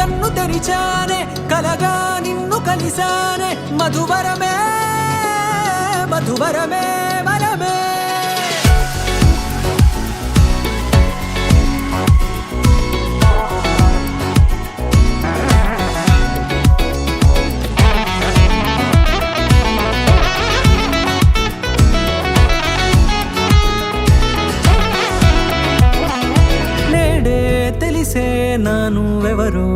కన్ను తెరిచానే కలగా నిన్ను కలిసానే మధువరమే మధువరమే వరమే తెలిసే నానువెవరో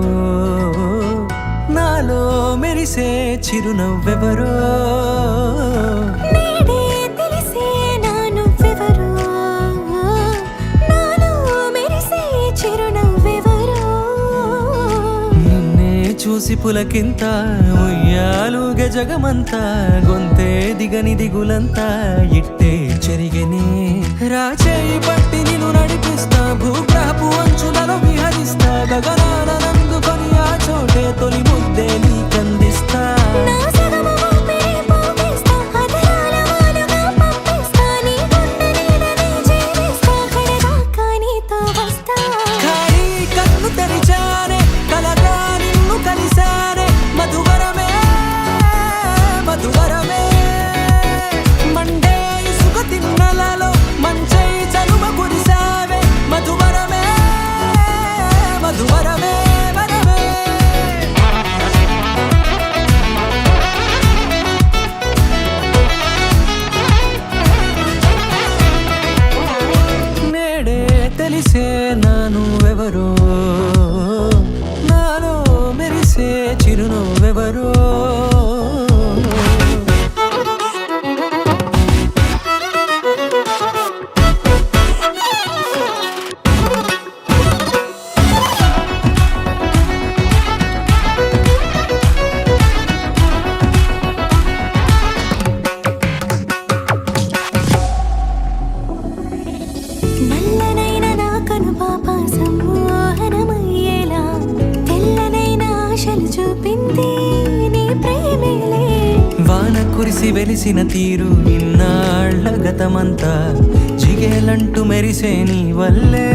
నాలో మెరిసే చిరునవ్వెవరో నేడే తెలిసే నానువెవరో నాలో మెరిసే చిరునవ్వెవరో నిన్నే చూసి పులకింత ఉయ్యాలుగే జగమంతా గొంతే దిగని దిగులంతా ఇట్టే చెరిగెనే రాచేయి పట్టి నిన్ను నడిపిస్తా భూగ్రహపు అంచులలో విహరిస్తా గగనాన నందుకొని ఆ చోటే తొలి ముద్దే నీకందిస్తా నా సగము ఊపిరి పోగిస్తా అధరాల వాలుగా పంపిస్తా నీ గుండె నీడనే చేరిస్తా కడదాకా నీతో వస్తా ఖాళీ కన్ను తెరిచానే కలగా నిన్ను కలిసానే మధువరమే మధువరమే మండే ఇసుక తిన్నలలో మంచై చలువ కురిసావే మధువరమే మధువరమే వరమే నేడే తెలిసే నానువెవరో నాలో మెరిసే చిరునవ్వెవరో నల్లనైన నా కనుపాప సమ్మోహనమయ్యేలా తెల్లనైన ఆశలు చూపింది నీ ప్రేమేలే వాన కురిసి వెలిసిన తీరు ఇన్నాళ్ల గతమంతా జిగేలంటూ మెరిసే నీ వల్లే